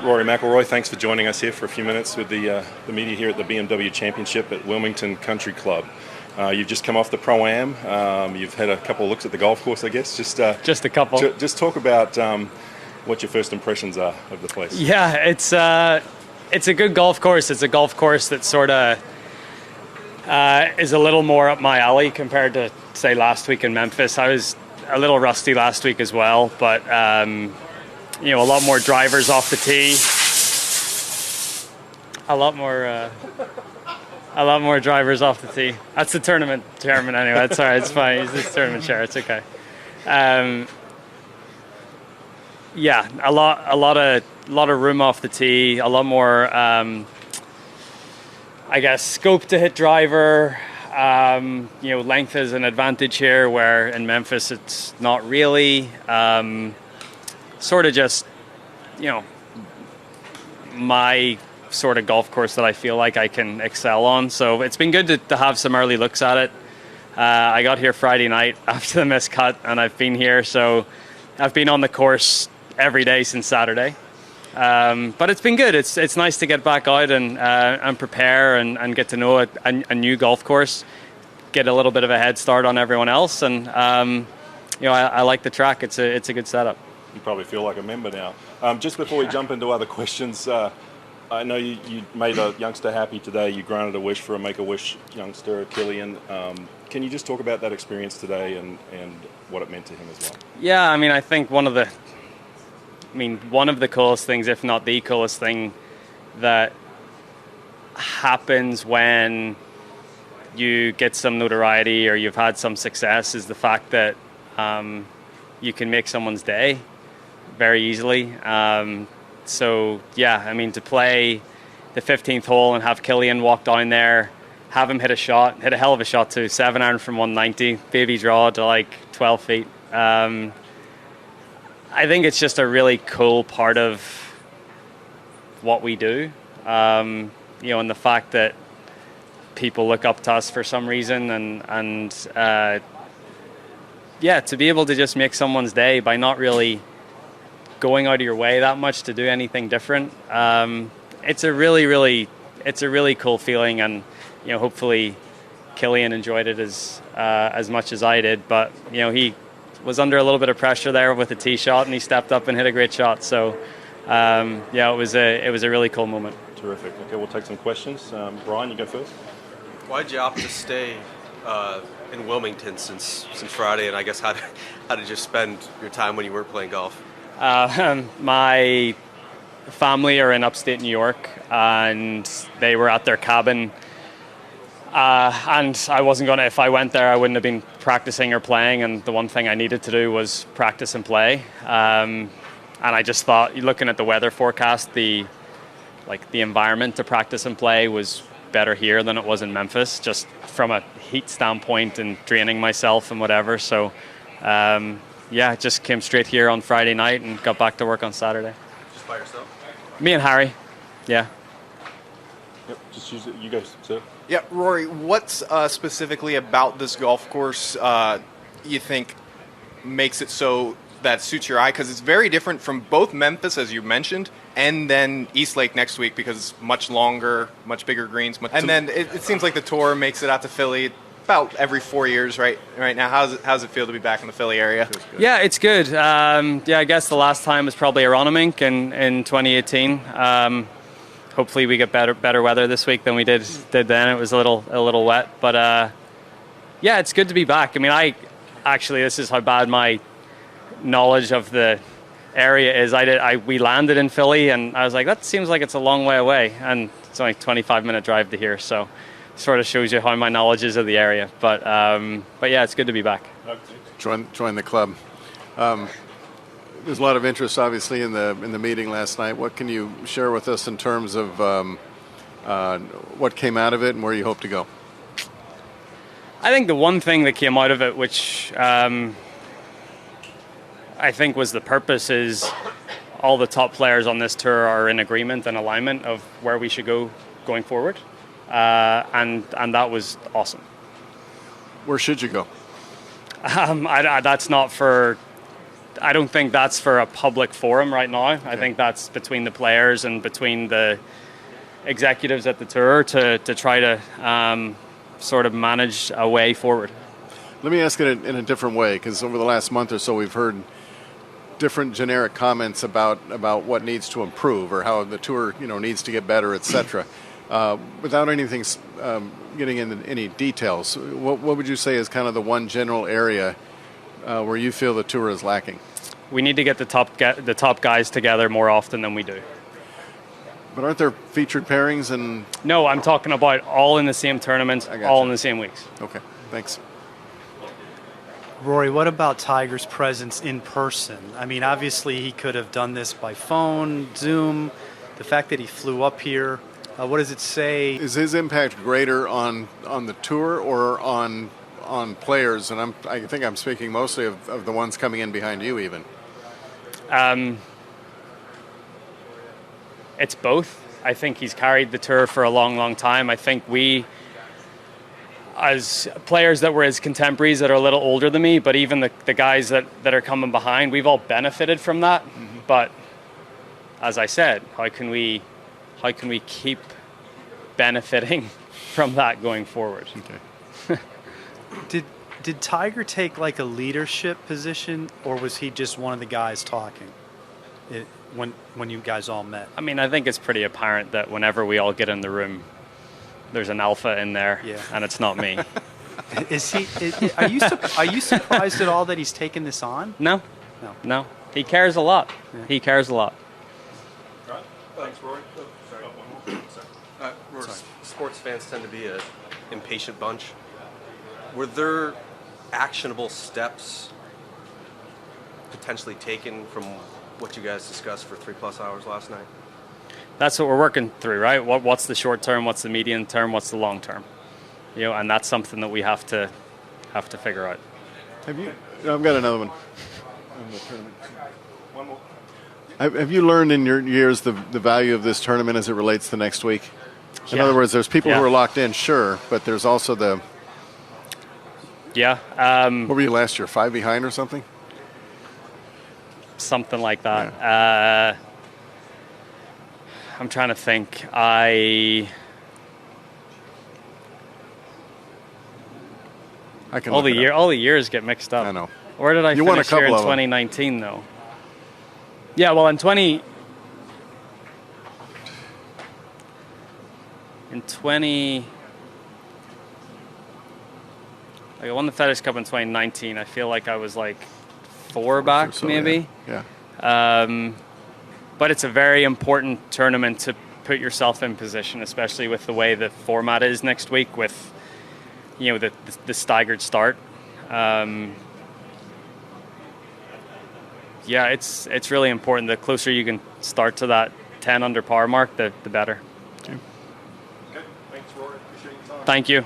Rory McIlroy. Thanks for joining us here for a few minutes with the media here at the BMW Championship at Wilmington Country Club. You've just come off the Pro-Am. You've had a couple of looks at the golf course, I guess. Just a couple. Just talk about what your first impressions are of the place. Yeah, it's a good golf course. It's a golf course that sort of is a little more up my alley compared to, say, last week in Memphis. I was a little rusty last week as well, but a lot more drivers off the tee. A lot more drivers off the tee. That's the tournament chairman anyway. That's all right. It's fine. He's the tournament chair. It's okay. A lot of room off the tee. A lot more, scope to hit driver. Length is an advantage here, where in Memphis it's not really. Sort of just, my sort of golf course that I feel like I can excel on. So it's been good to have some early looks at it. I got here Friday night after the missed cut, and I've been here. So I've been on the course every day since Saturday. But it's been good. It's nice to get back out and prepare and get to know a new golf course, get a little bit of a head start on everyone else. And, I like the track. It's a good setup. You probably feel like a member now. Just before we jump into other questions, I know you made a youngster happy today. You granted a wish for a Make-A-Wish youngster, Killian. Can you just talk about that experience today and what it meant to him as well? Yeah, I think one of the coolest things, if not the coolest thing, that happens when you get some notoriety or you've had some success is the fact that you can make someone's day very easily. To play the 15th hole and have Killian walk down there, have him hit a hell of a shot too, 7-iron from 190, baby draw to like 12 feet. I think it's just a really cool part of what we do, and the fact that people look up to us for some reason, and to be able to just make someone's day by not really going out of your way that much to do anything different. It's a really cool feeling, and hopefully Killian enjoyed it as much as I did. But he was under a little bit of pressure there with the tee shot, and he stepped up and hit a great shot. So it was a really cool moment. Terrific. Okay, we'll take some questions. Brian, you go first. Why did you opt to stay in Wilmington since Friday? And I guess how did you spend your time when you weren't playing golf? My family are in upstate New York, and they were at their cabin. And I wasn't going to, if I went there, I wouldn't have been practicing or playing. And the one thing I needed to do was practice and play. And I just thought, looking at the weather forecast, the environment to practice and play was better here than it was in Memphis, just from a heat standpoint and draining myself and whatever. So, just came straight here on Friday night and got back to work on Saturday. Just by yourself? Me and Harry, yeah. Yep, just use it. You go, sir. Yeah, Rory, what's specifically about this golf course you think makes it so that suits your eye? Because it's very different from both Memphis, as you mentioned, and then East Lake next week, because it's much longer, much bigger greens. And then it seems like the tour makes it out to Philly about every 4 years right now. How's it feel to be back in the Philly area? Yeah, it's good. I guess the last time was probably Aronimink in 2018. Hopefully we get better weather this week than we did then. It was a little wet, but it's good to be back. This is how bad my knowledge of the area is. We landed in Philly, and I was like, that seems like it's a long way away, and it's only a 25-minute drive to here. So sort of shows you how my knowledge is of the area. But it's good to be back. Join the club. There's a lot of interest, obviously, in the meeting last night. What can you share with us in terms of what came out of it and where you hope to go? I think the one thing that came out of it, which I think was the purpose, is all the top players on this tour are in agreement and alignment of where we should go going forward. And that was awesome. Where should you go? That's not for I don't think that's for a public forum right now. I think that's between the players and between the executives at the tour to try to sort of manage a way forward. Let me ask it in a different way, because over the last month or so we've heard different generic comments about what needs to improve or how the tour needs to get better, etc. Without anything getting into any details, what would you say is kind of the one general area where you feel the tour is lacking? We need to get the top guys together more often than we do. But aren't there featured pairings? And no, I'm talking about all in the same tournaments, all in the same weeks. Okay, thanks. Rory, what about Tiger's presence in person? I mean, obviously he could have done this by phone, Zoom. The fact that he flew up here, what does it say? Is his impact greater on the tour or on players? And I think I'm speaking mostly of the ones coming in behind you even. It's both. I think he's carried the tour for a long, long time. I think we, as players that were his contemporaries that are a little older than me, but even the guys that are coming behind, we've all benefited from that. Mm-hmm. But as I said, how can we keep benefiting from that going forward? Okay. Did Tiger take like a leadership position, or was he just one of the guys talking when you guys all met? I mean, I think it's pretty apparent that whenever we all get in the room, there's an alpha in there, and it's not me. Are you surprised at all that he's taken this on? No. He cares a lot. Yeah. He cares a lot. All right. Thanks, Rory. Rory, sports fans tend to be an impatient bunch. Were there actionable steps potentially taken from what you guys discussed for 3+ hours last night? That's what we're working through, right? What's the short term? What's the medium term? What's the long term? And that's something that we have to figure out. I've got another one. One more. Have you learned in your years the value of this tournament as it relates to next week? In other words, there's people who are locked in, sure, but there's also the. Yeah. What were you last year? 5 behind or something? Something like that. Yeah. I'm trying to think. All the years get mixed up. I know. Where did I finish here in 2019 though? Yeah, well, in 20 I won the FedEx Cup in 2019. I feel like I was like 4 back, so, maybe. Yeah. But it's a very important tournament to put yourself in position, especially with the way the format is next week with, the staggered start. It's really important. The closer you can start to that 10 under par mark, the better. Okay. Thanks, Rory. Appreciate your time. Thank you.